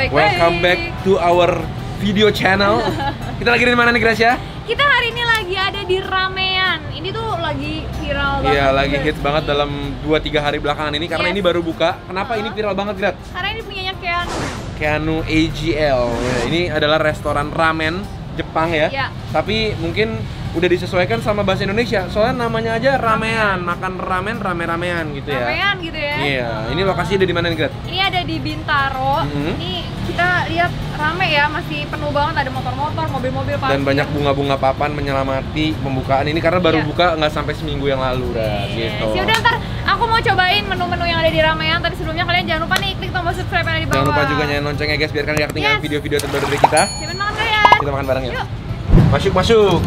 baik-baik. Welcome back to our video channel. Kita lagi di mana nih Gracia? Kita hari ini lagi ada di Ramean. Ini tuh lagi viral banget. Iya, lagi hits banget dalam 2-3 hari belakangan ini karena ini baru buka. Kenapa ini viral banget, Grat? Karena ini punyanya Keanu. Keanu AGL. Ini adalah restoran ramen Jepang ya. Iya. Tapi mungkin udah disesuaikan sama bahasa Indonesia. Soalnya namanya aja ramean, makan ramen rame-ramean gitu ya. Ramean gitu ya. Iya, ini lokasinya ada di mana nih, Grat? Ini ada di Bintaro. Ini kita lihat rame ya, masih penuh banget, ada motor-motor, mobil-mobil parkir. Dan banyak bunga-bunga papan menyelamati pembukaan ini karena baru buka nggak sampai seminggu yang lalu, gitu. Yaudah, ntar aku mau cobain menu-menu yang ada di Ramean. Tapi sebelumnya kalian jangan lupa nih klik tombol subscribe yang ada di bawah. Jangan lupa juga nyalain loncengnya guys, biar kalian nggak ketinggalan video-video terbaru dari kita. Siapin makan kalian. Kita makan bareng ya. Yuk. Masuk.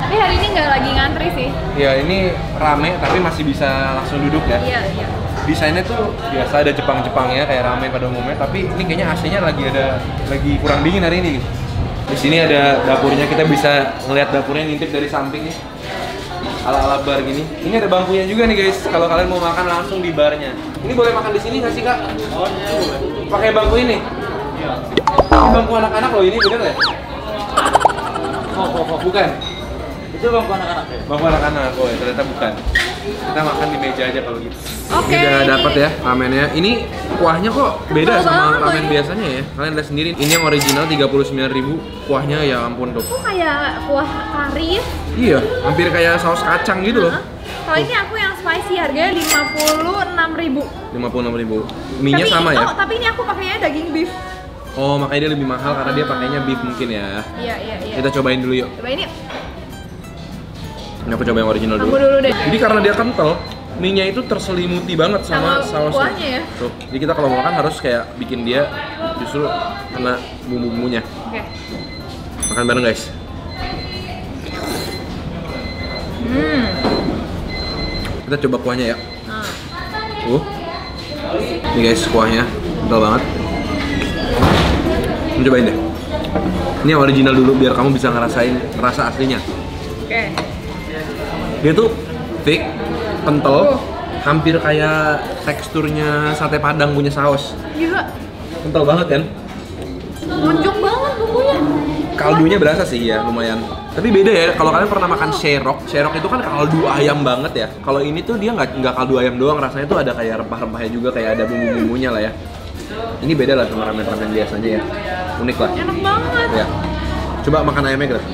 Tapi hari ini nggak lagi ngantri sih. Ya ini rame tapi masih bisa langsung duduk ya. Iya. Desainnya tuh biasa ada Jepang-Jepangnya kayak ramen pada umumnya, tapi ini kayaknya AC-nya lagi kurang dingin hari ini. Di sini ada dapurnya, kita bisa ngelihat dapurnya ngintip dari samping nih. Ala-ala bar gini. Ini ada bangkunya juga nih guys. Kalau kalian mau makan langsung di barnya. Ini boleh makan di sini nggak sih Kak? Oh iya boleh. Pakai bangku ini? Iya. Ini bangku anak-anak loh, ini bener ya? Oh, bukan. Itu bangku anak-anak ya? Bangku anak-anak, oh ya ternyata bukan. Kita makan di meja aja kalau gitu. Oke. Ini udah dapat ya ramennya. Ini kuahnya kok beda sama ramen ini. biasanya ya. Kalian lihat sendiri. Ini yang original 39.000. Kuahnya ya ampun tuh. Kok kayak kuah kari? Iya, hampir kayak saus kacang gitu loh. Kalau ini aku yang spicy harganya 56.000. 56.000. Mie-nya sama ya? Oh, tapi ini aku pakainya daging beef. Oh, makanya dia lebih mahal karena dia pakainya beef mungkin ya. Iya. Kita cobain dulu yuk. Coba ini. Ini aku coba yang original Kamu dulu deh. Jadi karena dia kental, mie-nya itu terselimuti banget sama sausnya. kuahnya ya. Tuh, jadi kita kalau mau makan harus kayak bikin dia justru kena bumbu-bumbunya. Oke. Makan bareng guys. Kita coba kuahnya ya. Ini guys kuahnya kental banget. Cobain deh. Ini yang original dulu biar kamu bisa ngerasain rasa aslinya. Oke. Dia tuh thick, kental, hampir kayak teksturnya sate padang punya saus. Gila. Kental banget kan? Nonjok banget bumbunya. Kaldunya berasa sih ya, lumayan. Tapi beda ya, kalau kalian pernah makan sherok itu kan kaldu ayam banget ya. Kalau ini tuh dia nggak kaldu ayam doang, rasanya tuh ada kayak rempah-rempahnya juga, kayak ada bumbu-bumbunya lah ya. Ini beda lah sama ramen-ramen biasanya ya, unik lah. Enak banget. Ya. Coba makan ayamnya Grat.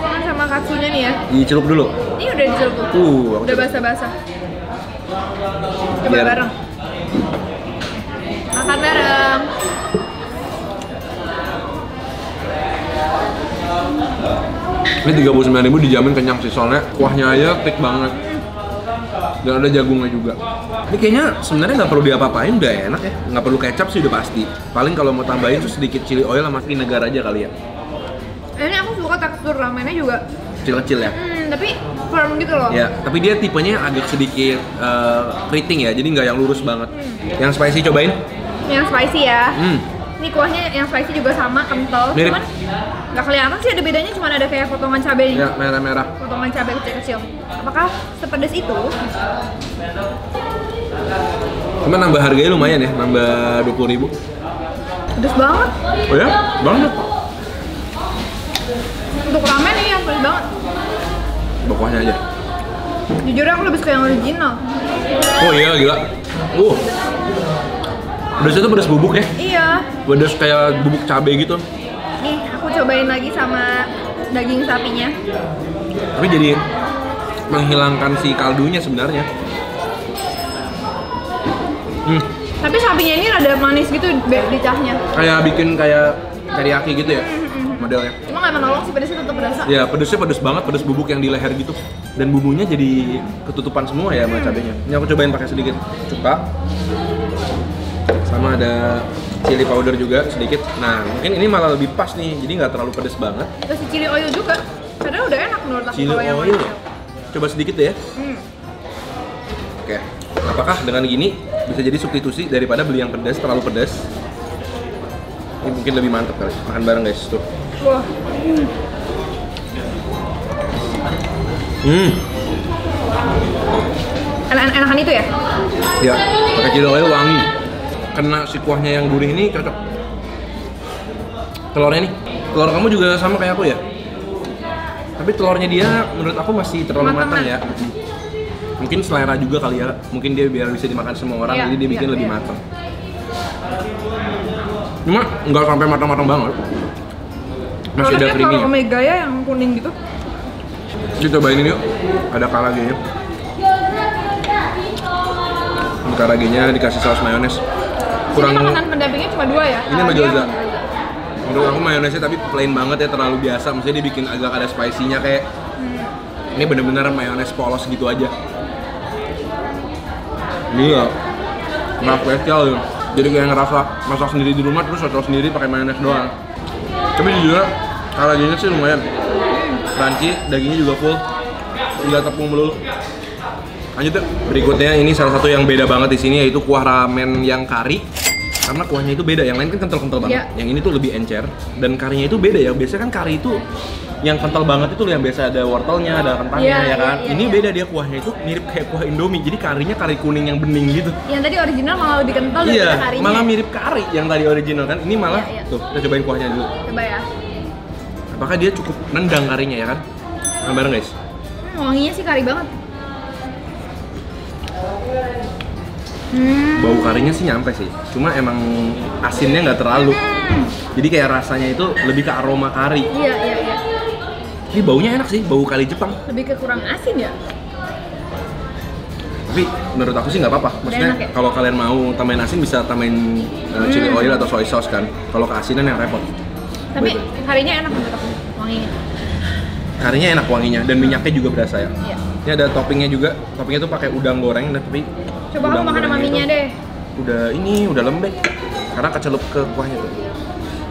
Makan sama katsunya nih ya. Dicelup dulu. Ini udah dicelup. Udah basah-basah. Coba bareng. Makan bareng. Ini 39.000 dijamin kenyang sih, soalnya kuahnya aja thick banget. Dan ada jagungnya juga. Ini kayaknya sebenarnya nggak perlu diapa-apain, udah enak ya. Nggak perlu kecap sih udah pasti. Paling kalau mau tambahin tuh sedikit chili oil sama vinegar aja kali ya. Ini aku suka tekstur ramennya juga. Kecil-kecil ya. Tapi firm gitu loh. Ya, tapi dia tipenya agak sedikit keriting ya, jadi nggak yang lurus banget. Yang spicy cobain? Yang spicy ya. Ini kuahnya yang spicy juga sama, kental. Mirip. Cuman nggak kelihatan sih ada bedanya, cuma ada kayak potongan cabai. Ya, merah-merah. Potongan cabai kecil-kecil. Apakah sepedas itu? Cuma nambah harganya lumayan ya, nambah 20.000. Pedas banget. Oh ya? Banget. Untuk ramen ini yang pedas banget. Coba kuahnya aja. Jujur aku lebih suka yang original. Oh iya, gila. Pedasnya tuh pedas bubuk ya? Iya. Pedas kayak bubuk cabai gitu. Nih, aku cobain lagi sama daging sapinya. Tapi jadi menghilangkan si kaldunya sebenarnya. Tapi sapinya ini rada manis gitu dicahnya. Kayak bikin kayak teriyaki gitu ya modelnya. Cuma nggak menolong sih, pedasnya tetap berasa. Ya pedasnya pedas banget, pedas bubuk yang di leher gitu. Dan bumbunya jadi ketutupan semua ya sama cabenya. Ini aku cobain pakai sedikit cuka. Sama ada chili powder juga sedikit. Nah mungkin ini malah lebih pas nih, jadi nggak terlalu pedas banget. Kasih chili oil juga, karena udah enak menurut aku Chili kalau yang oil. original. Coba sedikit deh ya. Oke. Apakah dengan gini bisa jadi substitusi daripada beli yang pedas, terlalu pedas? Ini mungkin lebih mantap kali. Makan bareng guys tuh. Wah. Enak-enakan itu ya? Ya, pakai chili oil wangi. kena si kuahnya yang gurih ini cocok. Telurnya nih, telur kamu juga sama kayak aku ya? Tapi telurnya dia menurut aku masih terlalu matang ya. Mungkin selera juga kali ya, mungkin dia biar bisa dimakan semua orang, jadi dia bikin lebih matang. Cuma nggak sampai matang-matang banget. Masih ada creamy. Kalau omega ya yang kuning gitu. Kita cobain ini yuk, ada karaage-nya. Karaage-nya dikasih saus mayones. Ini makanan pendampingnya cuma 2 ya? Ini sama gyoza. Menurut aku mayonesnya tapi plain banget ya, terlalu biasa. Maksudnya dia bikin agak ada spicy-nya kayak ini bener-bener mayones polos gitu aja. Iya, nggak spesial ya. Jadi kayak ngerasa masak sendiri di rumah terus cocok sendiri pakai mayones doang. Tapi jujur, karaage-nya sih lumayan. Crunchy, dagingnya juga full, nggak tepung melulu. Lanjut yuk. Berikutnya ini salah satu yang beda banget di sini yaitu kuah ramen yang kari. Karena kuahnya itu beda, yang lain kan kental-kental banget. Yang ini tuh lebih encer dan karinya itu beda ya. Biasanya kan kari itu yang kental banget itu yang biasa ada wortelnya, ada kentangnya ya kan. Ini beda dia kuahnya itu mirip kayak kuah Indomie. Jadi karinya kari kuning yang bening gitu. Yang tadi original malah lebih kental daripada karinya. Malah mirip kari yang tadi original kan. Ini malah tuh, kita cobain kuahnya dulu. Coba ya. Apakah dia cukup nendang karinya ya kan? Nah, bareng guys. Wanginya sih kari banget. Bau karinya sih nyampe sih, cuma emang asinnya nggak terlalu. Jadi kayak rasanya itu lebih ke aroma kari. Iya. Ini baunya enak sih, bau kari Jepang. Lebih ke kurang asin ya? Tapi menurut aku sih nggak apa-apa. Maksudnya ya? Kalau kalian mau tambahin asin bisa tambahin chili oil atau soy sauce kan. Kalau keasinan yang repot. Tapi karinya enak menurut aku, wanginya. Karinya enak wanginya dan minyaknya juga berasa ya. Iya. Ini ada toppingnya juga. Toppingnya tuh pakai udang goreng tapi coba kamu makan sama minyak deh. Udah lembek karena kecelup ke kuahnya tuh.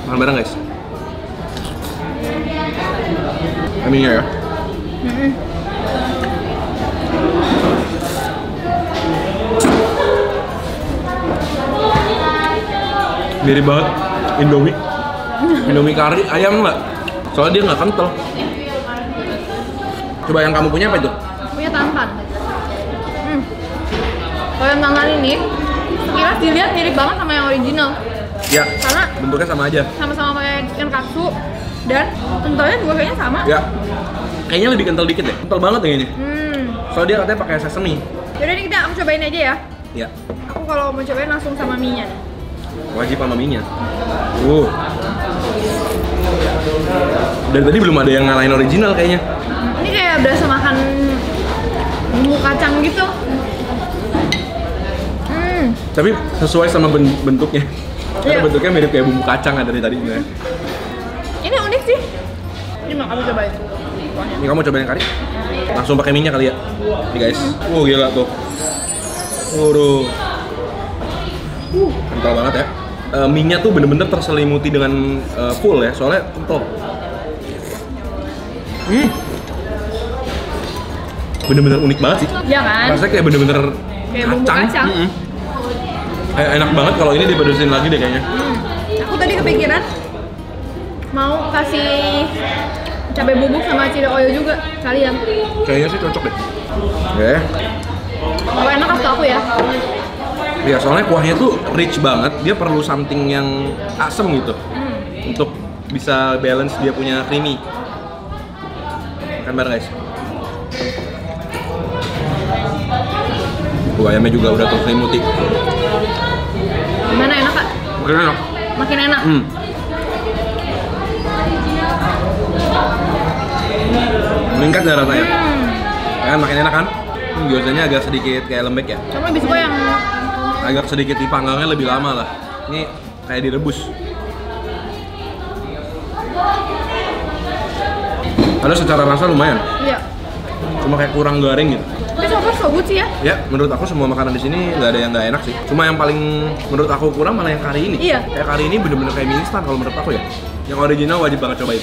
Makan bareng guys. Aminya ya. Mirip banget Indomie. Indomie kari ayam nggak? Soalnya dia nggak kental. Coba yang kamu punya apa itu? Punya tantan. Kalau yang tantan ini, sekilas dilihat mirip banget sama yang original. Ya. Karena bentuknya sama aja. Sama-sama pakai chicken katsu dan kentalnya juga kayaknya sama. Ya. Kayaknya lebih kental dikit deh. Kental banget yang ini. Soalnya dia katanya pakai sesame. Yaudah nih aku cobain aja ya. Ya. Aku kalau mau cobain langsung sama mie-nya nih. Wajib sama mie-nya. Dari tadi belum ada yang ngalahin original kayaknya. Ini kayak berasa makan bumbu kacang gitu. Tapi sesuai sama bentuknya. Karena bentuknya mirip kayak bumbu kacang dari tadi sebenarnya. Ini unik sih. Ini mau kamu cobain. Ini kamu cobain kari? Langsung pakai minyak kali ya. Nih guys. Gila tuh. Kental banget ya. Minyak tuh bener-bener terselimuti dengan full ya. Soalnya kental. Bener-bener unik banget sih. Iya kan? Rasanya kayak bener-bener kayak bumbu kacang. Enak banget kalau ini dipedesin lagi deh kayaknya. Aku tadi kepikiran mau kasih cabai bubuk sama chili oil juga kalian. Kayaknya sih cocok deh. Oke. Kalau enak kasih aku ya. Ya soalnya kuahnya tuh rich banget. Dia perlu something yang asem gitu untuk bisa balance dia punya creamy. Makan bareng guys. Ayamnya juga udah terselimuti. Gimana, enak Kak? Makin enak. Makin enak? Meningkat ya rasanya? Kan makin enak kan? Gyozanya agak sedikit kayak lembek ya? Kamu lebih suka yang agak sedikit dipanggangnya lebih lama lah. Ini kayak direbus. Ada secara rasa lumayan. Iya. Cuma kayak kurang garing gitu. Tapi so far so good sih ya? Ya, menurut aku semua makanan di sini nggak ada yang nggak enak sih. Cuma yang paling menurut aku kurang malah yang kari ini. Iya. Kayak kari ini bener-bener kayak mie instan kalau menurut aku ya. Yang original wajib banget cobain.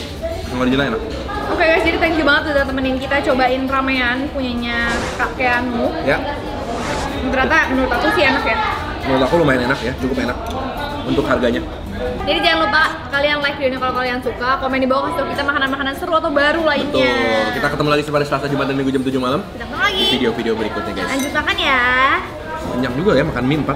Yang original enak. Oke guys, jadi thank you banget udah temenin kita cobain ramean punyanya Kak Keanu. Ya. Ternyata menurut aku sih enak ya. Menurut aku lumayan enak ya, cukup enak untuk harganya. Jadi jangan lupa kalian like videonya kalau kalian suka, komen di bawah kasih tau kita makanan-makanan seru atau baru lainnya. Betul. Kita ketemu lagi pada Selasa, Jumat, dan Minggu jam 7 malam. Kita ketemu lagi. Di video-video berikutnya guys. Lanjut makan ya. Banyak juga ya makan mie 4.